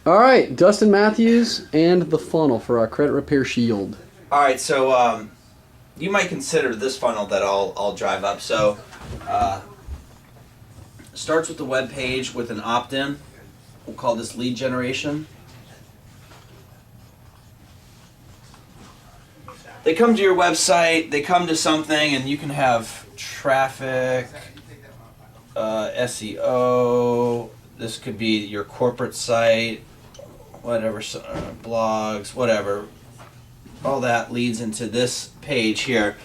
All right, Dustin Matthews and the funnel for our credit repair shield. All right, so you might consider this funnel that I'll drive up. So starts with the web page with an opt-in. We'll call this lead generation. They come to your website, they come to something, and you can have traffic, SEO, this could be your corporate site, whatever, blogs, whatever. All that leads into this page here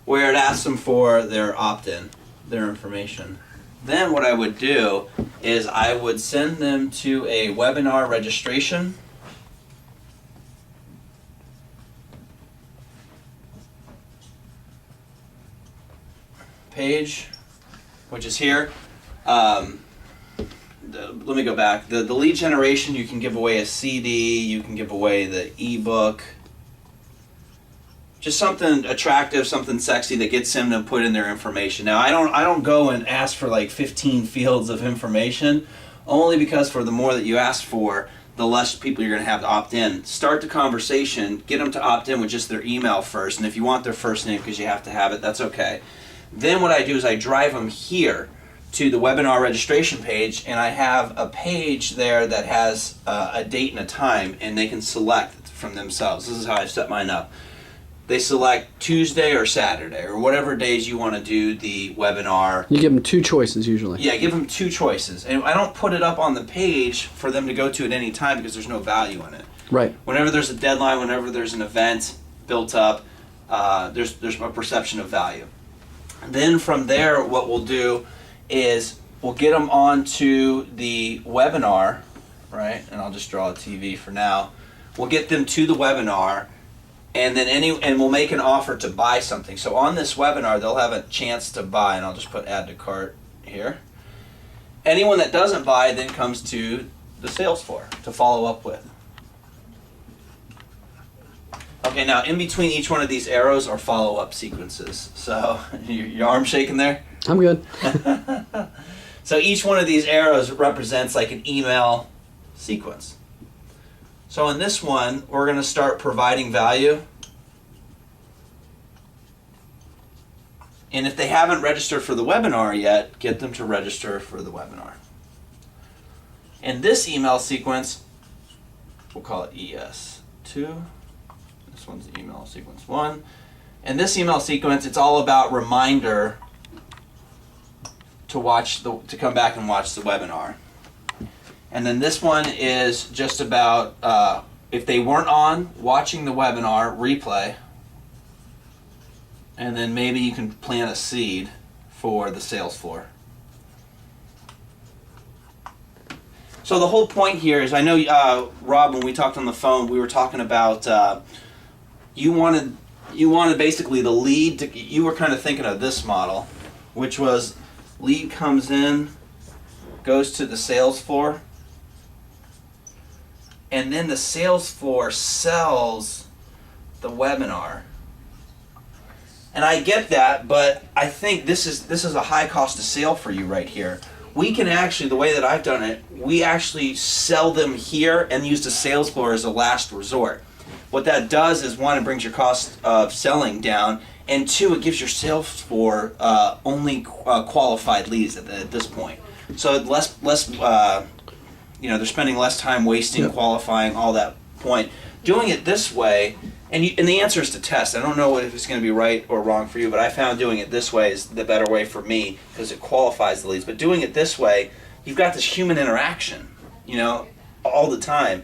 where it asks them for their opt-in, their information. Then what I would do is I would send them to a webinar registration. Page, which is here. Let me go back. The lead generation, you can give away a CD, you can give away the ebook. Just something attractive, something sexy that gets them to put in their information. Now, I don't go and ask for like 15 fields of information, only because for the more that you ask for, the less people you're going to have to opt in. Start the conversation, get them to opt in with just their email first, and if you want their first name because you have to have it, that's okay. Then what I do is I drive them here to the webinar registration page, and I have a page there that has a date and a time, and they can select from themselves. This is how I set mine up. They select Tuesday or Saturday, or whatever days you want to do the webinar. You give them two choices usually. Yeah, give them two choices. And I don't put it up on the page for them to go to at any time because there's no value in it. Right. Whenever there's a deadline, whenever there's an event built up, there's a perception of value. Then from there, what we'll do is we'll get them onto the webinar, right? And I'll just draw a TV for now. We'll get them to the webinar, and then we'll make an offer to buy something. So on this webinar, they'll have a chance to buy, and I'll just put add to cart here. Anyone that doesn't buy then comes to the sales floor to follow up with. Okay, now in between each one of these arrows are follow-up sequences. So, your arm shaking there? I'm good. So each one of these arrows represents like an email sequence. So in this one, we're going to start providing value. And if they haven't registered for the webinar yet, get them to register for the webinar. In this email sequence, we'll call it ES2. This one's email sequence 1. And this email sequence, it's all about reminder to come back and watch the webinar. And then this one is just about if they weren't on watching the webinar, replay. And then maybe you can plant a seed for the sales floor. So the whole point here is, I know Rob, when we talked on the phone, we were talking about you wanted basically the lead to, you were kind of thinking of this model, which was lead comes in, goes to the sales floor, and then the sales floor sells the webinar. And I get that, but I think this is a high cost of sale for you right here. We can actually, the way that I've done it, we actually sell them here and use the sales floor as a last resort. What that does is, one, it brings your cost of selling down, and two, it gives your sales floor only qualified leads at this point. So less they're spending less time wasting, qualifying, all that point. Doing it this way, and the answer is to test. I don't know if it's going to be right or wrong for you, but I found doing it this way is the better way for me because it qualifies the leads. But doing it this way, you've got this human interaction, all the time.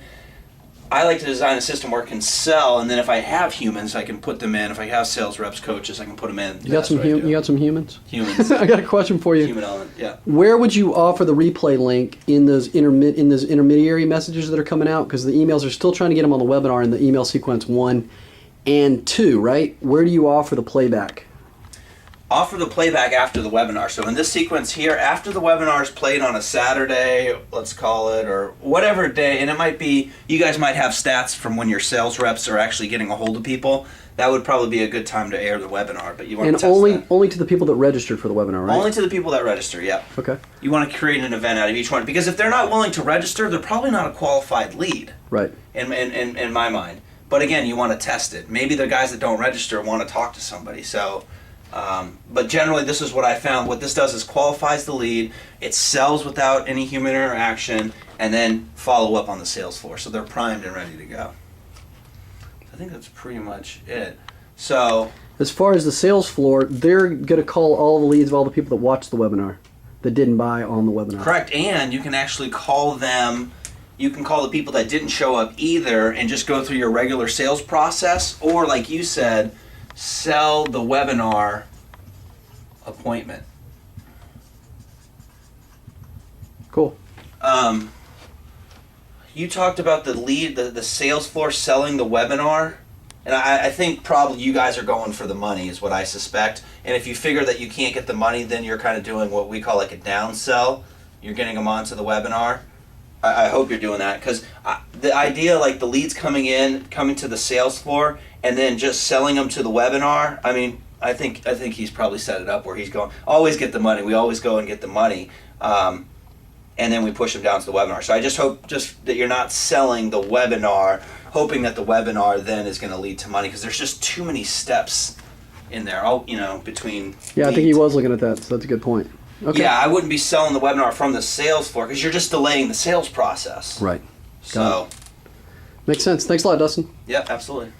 I like to design a system where it can sell, and then if I have humans, I can put them in. If I have sales reps, coaches, I can put them in. You got some humans? Humans. I got a question for you. Human element, yeah. Where would you offer the replay link in those intermediary messages that are coming out? Because the emails are still trying to get them on the webinar in the email sequence 1 and 2, right? Where do you offer the playback? offer the playback after the webinar. So in this sequence here, after the webinar is played on a Saturday, let's call it, or whatever day, and it might be, you guys might have stats from when your sales reps are actually getting a hold of people. That would probably be a good time to air the webinar, but you want to test that. Only to the people that registered for the webinar, right? Only to the people that register, yeah. Okay. You want to create an event out of each one, because if they're not willing to register, they're probably not a qualified lead. Right. In my mind. But again, you want to test it. Maybe the guys that don't register want to talk to somebody. So, but generally, this is what I found. What this does is qualifies the lead. It sells without any human interaction, and then follow up on the sales floor. So they're primed and ready to go. I think that's pretty much it. So, as far as the sales floor, they're going to call all the leads of all the people that watched the webinar that didn't buy on the webinar. Correct. And you can actually call them. You can call the people that didn't show up either and just go through your regular sales process, or like you said, sell the webinar appointment. Cool. You talked about the lead, the sales floor selling the webinar, and I think probably you guys are going for the money is what I suspect. And if you figure that you can't get the money, then you're kind of doing what we call like a down sell. You're getting them onto the webinar. I hope you're doing that, because the idea, like the leads coming to the sales floor, and then just selling them to the webinar. I mean, I think he's probably set it up where he's going, always get the money. We always go and get the money, and then we push them down to the webinar. So I just hope that you're not selling the webinar, hoping that the webinar then is going to lead to money, because there's just too many steps in there. Between. Yeah, leads. I think he was looking at that, so that's a good point. Okay. Yeah, I wouldn't be selling the webinar from the sales floor, because you're just delaying the sales process. Right. So, makes sense. Thanks a lot, Dustin. yeah, absolutely.